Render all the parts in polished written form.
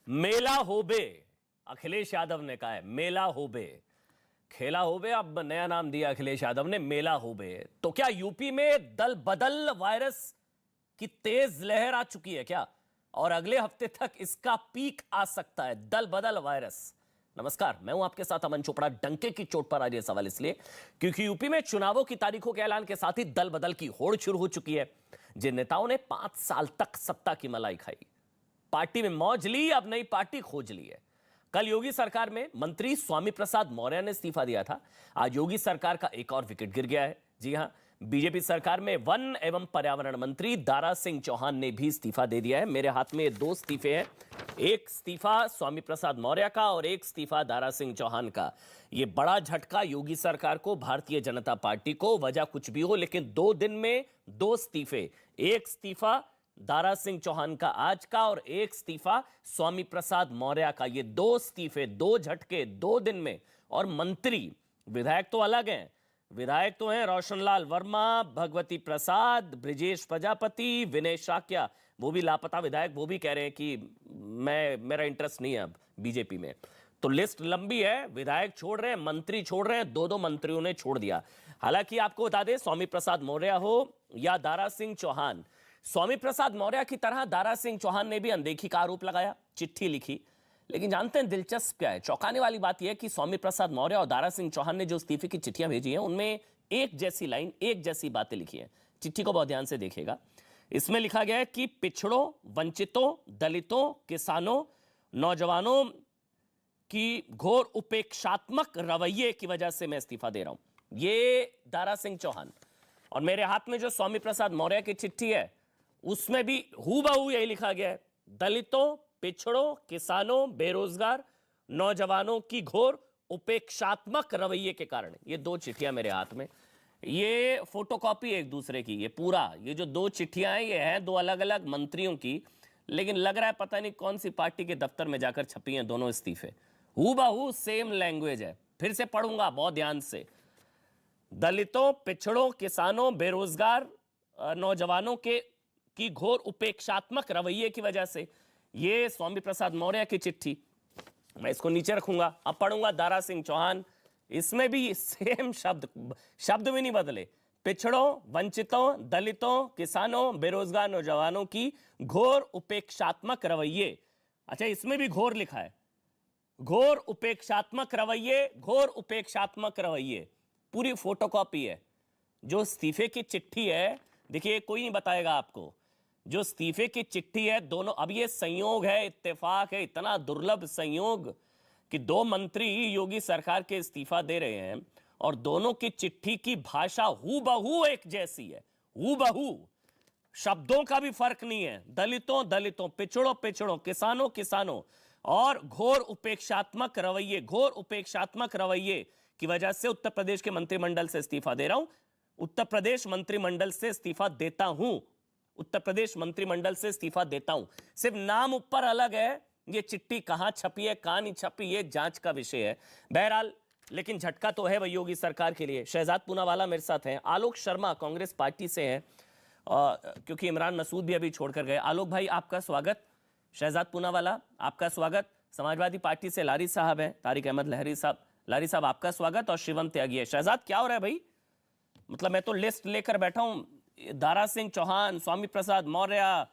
मेला होबे, अखिलेश यादव ने कहा है मेला होबे, खेला होबे, अब नया नाम दिया अखिलेश यादव ने मेला होबे। तो क्या यूपी में दल बदल वायरस की तेज लहर आ चुकी है क्या, और अगले हफ्ते तक इसका पीक आ सकता है दल बदल वायरस? नमस्कार, मैं हूं आपके साथ अमन चोपड़ा। डंके की चोट पर आज ये सवाल इसलिए क्योंकि यूपी में चुनावों की तारीखों के ऐलान के साथ ही दल बदल की होड़ शुरू हो चुकी है। जिन नेताओं ने 5 साल तक सत्ता की मलाई खाई, पार्टी में मौज ली, अब नई पार्टी खोज ली है। कल योगी सरकार में मंत्री स्वामी प्रसाद मौर्य ने इस्तीफा दिया था। आज योगी सरकार का एक और विकेट गिर गया है। जी हां, बीजेपी सरकार में वन एवं पर्यावरण मंत्री दारा सिंह चौहान ने भी इस्तीफा दे दिया है। मेरे हाथ में 2 इस्तीफे हैं, एक इस्तीफा स्वामी प्रसाद मौर्य का और एक इस्तीफा दारा सिंह चौहान का। यह बड़ा झटका योगी सरकार को, भारतीय जनता पार्टी को। वजह कुछ भी हो, लेकिन 2 दिन में 2 इस्तीफे। एक इस्तीफा दारा सिंह चौहान का आज का और एक इस्तीफा स्वामी प्रसाद मौर्य का। ये 2 इस्तीफे, 2 झटके 2 दिन में। और मंत्री, विधायक तो अलग हैं। विधायक तो हैं रोशनलाल वर्मा, भगवती प्रसाद, ब्रिजेश प्रजापति, विनय शाक्या। वो भी लापता विधायक, वो भी कह रहे हैं कि मेरा इंटरेस्ट नहीं है अब बीजेपी में। तो लिस्ट लंबी है, विधायक छोड़ रहे हैं, मंत्री छोड़ रहे हैं, 2 मंत्रियों ने छोड़ दिया। हालांकि आपको बता दें, स्वामी प्रसाद मौर्य हो या दारा सिंह चौहान, स्वामी प्रसाद मौर्य की तरह दारा सिंह चौहान ने भी अनदेखी का आरोप लगाया, चिट्ठी लिखी। लेकिन जानते हैं दिलचस्प क्या है? चौंकाने वाली बात यह है कि स्वामी प्रसाद मौर्य और दारा सिंह चौहान ने जो इस्तीफे की चिट्ठियां भेजी हैं, उनमें एक जैसी लाइन, एक जैसी बातें लिखी हैं। चिट्ठी को बहुत ध्यान से देखिएगा। इसमें लिखा गया है कि पिछड़ों, वंचितों, दलितों, किसानों, नौजवानों की घोर उपेक्षात्मक रवैये की वजह से मैं इस्तीफा दे रहा हूं। ये दारा सिंह चौहान। और मेरे हाथ में जो स्वामी प्रसाद मौर्य की चिट्ठी है, उसमें भी हूबहू यही लिखा गया है, दलितों, पिछड़ों, किसानों, बेरोजगार, नौजवानों की घोर उपेक्षात्मक रवैये के कारण। ये 2 चिट्ठियां मेरे हाथ में, ये फोटोकॉपी एक दूसरे की। ये पूरा, ये जो 2 चिट्ठियां हैं, ये हैं 2 अलग अलग मंत्रियों की, लेकिन लग रहा है पता नहीं कौन सी पार्टी के दफ्तर में जाकर छपी हैं दोनों इस्तीफे। हूबहू सेम लैंग्वेज है। फिर से पढ़ूंगा बहुत ध्यान से। दलितों, पिछड़ों, किसानों, बेरोजगार, नौजवानों की घोर उपेक्षात्मक रवैये की वजह से। ये स्वामी प्रसाद मौर्य की चिट्ठी, मैं इसको नीचे रखूंगा। अब पढ़ूंगा दारा सिंह चौहान, इसमें भी सेम शब्द भी नहीं बदले। पिछड़ों, वंचितों, दलितों, किसानों, बेरोजगार, नौजवानों की घोर उपेक्षात्मक रवैये। अच्छा, इसमें भी घोर लिखा है, घोर उपेक्षात्मक रवैये, घोर उपेक्षात्मक रवैये। पूरी फोटोकॉपी है। जो इस्तीफे की चिट्ठी है, देखिए कोई नहीं बताएगा आपको, जो इस्तीफे की चिट्ठी है दोनों, अब ये संयोग है, इत्तेफाक है, इतना दुर्लभ संयोग कि 2 मंत्री योगी सरकार के इस्तीफा दे रहे हैं और दोनों की चिट्ठी की भाषा हूबहू एक जैसी है। हूबहू, शब्दों का भी फर्क नहीं है। दलितों दलितों, पिछड़ों पिछड़ों, किसानों किसानों, और घोर उपेक्षात्मक रवैये, घोर उपेक्षात्मक रवैये की वजह से उत्तर प्रदेश के मंत्रिमंडल से इस्तीफा दे रहा हूं, उत्तर प्रदेश मंत्रिमंडल से इस्तीफा देता हूं, उत्तर प्रदेश मंत्रिमंडल से इस्तीफा देता हूं। सिर्फ नाम ऊपर अलग है। ये चिट्ठी कहां छपी है, कहां नहीं छपी, ये जांच का विषय है। बहरहाल, लेकिन झटका तो है वही योगी सरकार के लिए। शहजाद पूनावाला मेरे साथ हैं, आलोक शर्मा कांग्रेस पार्टी से हैं, क्योंकि इमरान मसूद भी अभी छोड़कर गए। आलोक भाई, आपका स्वागत। शहजाद पूनावाला, आपका स्वागत। समाजवादी पार्टी से लारी साहब हैं, तारिक अहमद लहरी साहब। लारी साहब, आपका स्वागत। और शिवम त्यागी है। शहजाद, क्या हो रहा है भाई? मतलब मैं तो लिस्ट लेकर बैठा हूं, दारा सिंह चौहान, स्वामी प्रसाद मौर्य,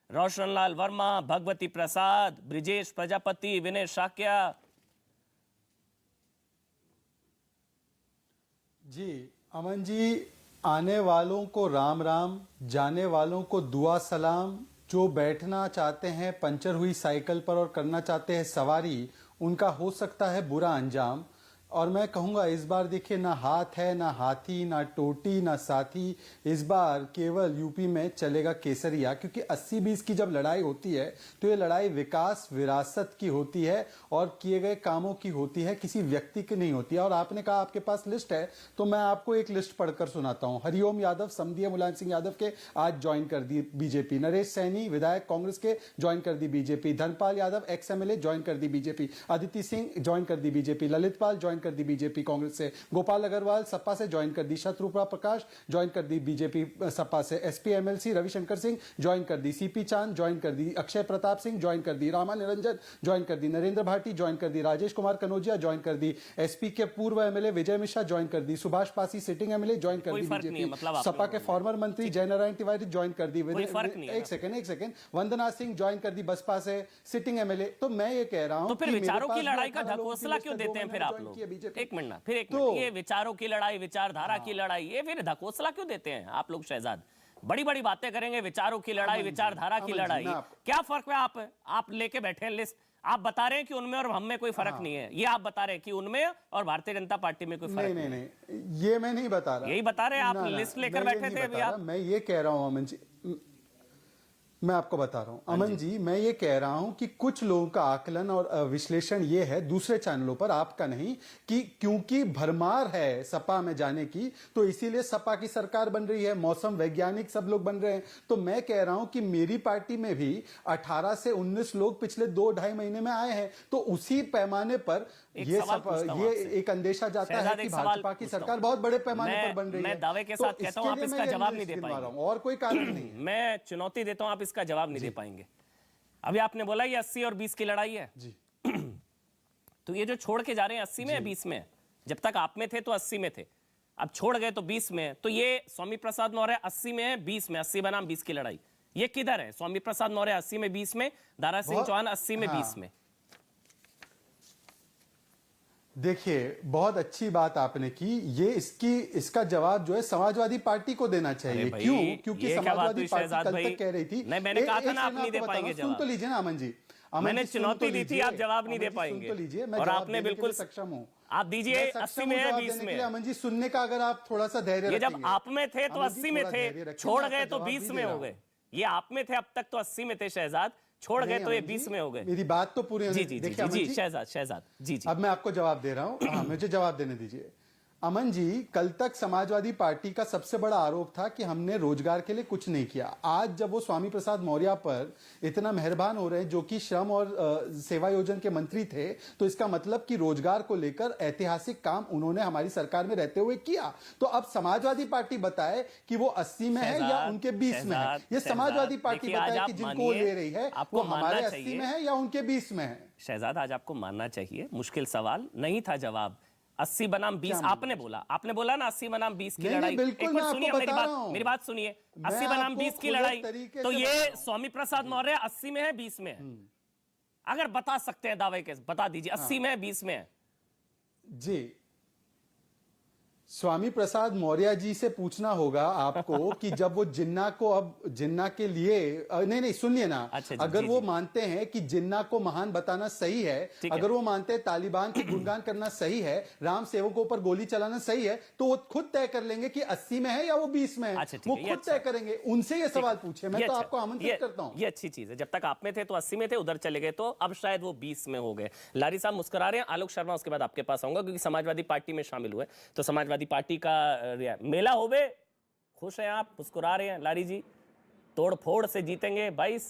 रोशनलाल वर्मा, भगवती प्रसाद, ब्रिजेश प्रजापति, विनय शाक्या। जी अमन जी, आने वालों को राम राम, जाने वालों को दुआ सलाम। जो बैठना चाहते हैं पंचर हुई साइकिल पर और करना चाहते हैं सवारी, उनका हो सकता है बुरा अंजाम। और मैं कहूँगा इस बार देखिए, ना हाथ है, ना हाथी, ना टोटी, ना साथी। इस बार केवल यूपी में चलेगा केसरिया, क्योंकि 80-20 की जब लड़ाई होती है तो ये लड़ाई विकास विरासत की होती है और किए गए कामों की होती है, किसी व्यक्ति की नहीं होती है। और आपने कहा आपके पास लिस्ट है, तो मैं आपको एक लिस्ट पढ़कर सुनाता हूँ। हरिओम यादव समधिया मुलायम सिंह यादव के आज ज्वाइन कर दी बीजेपी। नरेश सैनी विधायक कांग्रेस के ज्वाइन कर दी BJP. Dharmpal Yadav ex MLA join कर दी बीजेपी। अदिति सिंह ज्वाइन कर दी बीजेपी। ललितपाल ज्वाइन ज्वाइन कर दी बीजेपी कांग्रेस से, गोपाल अग्रवाल सपा से ज्वाइन कर दी, शत्रुघ्न प्रकाश ज्वाइन कर दी बीजेपी सपा से, SP MLC Ravishankar Singh join कर दी, सीपी चांद ज्वाइन कर दी, अक्षय प्रताप सिंह ज्वाइन कर दी, रामा निरंजन ज्वाइन कर दी, नरेंद्र भाटी ज्वाइन कर दी, राजेश कुमार कनौजिया ज्वाइन कर दी, एसपी के पूर्व एमएलए विजय मिश्रा ज्वाइन कर दी, Subhash Pasi sitting MLA join कर दी बीजेपी, सपा के फॉर्मर मंत्री जयनारायण तिवारी ज्वाइन कर दी, एक सेकंड वंदना सिंह ज्वाइन कर दी बसपा से सिटिंग एमएलए। तो मैं ये कह रहा हूं, तो फिर विचारों की लड़ाई का ढकोसला क्यों देते हैं फिर आप लोग? एक मिनट ना, फिर एक मिनट, ये विचारों की लड़ाई, विचारधारा की लड़ाई, ये फिर ढकोसला क्यों देते हैं आप लोग? शहजाद बड़ी बड़ी बातें करेंगे, विचारों की लड़ाई, विचारधारा की लड़ाई, क्या फर्क है? आप लेके बैठे हैं लिस्ट, आप बता रहे हैं कि उनमें और हम में कोई फर्क नहीं है, ये आप बता रहे हैं कि उनमें और भारतीय जनता पार्टी में कोई फर्क नहीं, ये मैं नहीं बता रहा, यही बता रहे हैं आप, लिस्ट लेकर बैठे थे अभी आप। मैं ये कह रहा हूं अमन जी, मैं आपको बता रहा हूं अमन जी, मैं ये कह रहा हूं कि कुछ लोगों का आकलन और विश्लेषण ये है दूसरे चैनलों पर, आपका नहीं, कि क्योंकि भरमार है सपा में जाने की तो इसीलिए सपा की सरकार बन रही है, मौसम वैज्ञानिक सब लोग बन रहे हैं। तो मैं कह रहा हूं कि मेरी पार्टी में भी 18 से 19 लोग पिछले 2-2.5 महीने में आए हैं, तो उसी पैमाने पर ये एक अंदेशा जाता है कि भाजपा की सरकार बहुत बड़े पैमाने पर बन रही है। मैं दावे के साथ कहता हूं आप इसका जवाब नहीं दे पाएंगे, और कोई कारण नहीं। मैं चुनौती देता हूं, आप इसका जवाब नहीं दे पाएंगे। अभी आपने बोला ये 80 और 20 की लड़ाई है जी। तो ये जो छोड़ के जा रहे हैं 80 में या 20 में? जब तक आप में थे तो 80 में थे, अब छोड़ गए तो 20 में। तो ये स्वामी प्रसाद मौर्य 80 में है, 20 में, 80 बनाम 20 की लड़ाई, ये किधर है? स्वामी प्रसाद मौर्य 80 में 20 में, दारा सिंह चौहान 80 में 20 में। देखिए, बहुत अच्छी बात आपने की, ये इसका जवाब जो है समाजवादी पार्टी को देना चाहिए। क्यों? क्योंकि समाजवादी पार्टी कल तक कह रही थी, मैंने कहा था ना आप नहीं दे पाएंगे जवाब। सुन तो लीजिए ना अमन जी, मैंने चुनौती दी थी, आप जवाब नहीं दे पाएंगे, तो लीजिए, मैं और आपने बिल्कुल सक्षम हूँ। आप दीजिए 80 में है 20 में। अमन जी सुनने का अगर आप थोड़ा सा धैर्य, ये जब आप में थे तो 80 में थे, छोड़ गए तो 20 में हो गए। ये आप में थे अब तक तो 80 में थे शहजाद, छोड़ गए तो ये 20 में हो गए। मेरी बात तो पूरी जी जी जी शहजाद जी। अब मैं आपको जवाब दे रहा हूं, हाँ मुझे जवाब देने दीजिए। अमन जी, कल तक समाजवादी पार्टी का सबसे बड़ा आरोप था कि हमने रोजगार के लिए कुछ नहीं किया। आज जब वो स्वामी प्रसाद मौर्य पर इतना मेहरबान हो रहे हैं, जो कि श्रम और सेवा योजना के मंत्री थे, तो इसका मतलब कि रोजगार को लेकर ऐतिहासिक काम उन्होंने हमारी सरकार में रहते हुए किया। तो अब समाजवादी पार्टी बताए कि वो 80 में है या उनके 20 में है। ये समाजवादी पार्टी बताए कि जिनको वो ले रही है वो हमारे 80 में है या उनके 20 में है। शहजाद, आज आपको मानना चाहिए, मुश्किल सवाल नहीं था जवाब। 80 बनाम 20 आपने बोला ना, 80 बनाम 20 की लड़ाई। बिल्कुल, मैं सुनिए मेरी बात सुनिए, 80 बनाम 20 की लड़ाई, तो ये स्वामी प्रसाद मौर्य 80 में है 20 में है? अगर बता सकते हैं दावे के, बता दीजिए 80 में है 20 में है? जी, स्वामी प्रसाद मौर्य जी से पूछना होगा आपको कि जब वो जिन्ना को, अब जिन्ना के लिए नहीं सुनिए ना, अगर वो मानते हैं कि जिन्ना को महान बताना सही है, अगर वो मानते हैं तालिबान के गुणगान करना सही है, राम सेवकों पर गोली चलाना सही है, तो वो खुद तय कर लेंगे कि 80 में है या वो 20 में है। वो खुद तय करेंगे, उनसे ये सवाल पूछे। मैं तो आपको आमंत्रित करता हूं। ये अच्छी चीज है, जब तक आप में थे तो 80 में थे, उधर चले गए तो अब शायद वो 20 में हो गए। लारी साहब मुस्कुरा रहे हैं। आलोक शर्मा उसके बाद आपके पास आऊंगा, क्योंकि समाजवादी पार्टी में शामिल हुए, तो समाजवादी पार्टी का मेला होबे, खुश हैं आप, मुस्कुरा रहे हैं लारी जी, तोड़ फोड़ से जीतेंगे 22।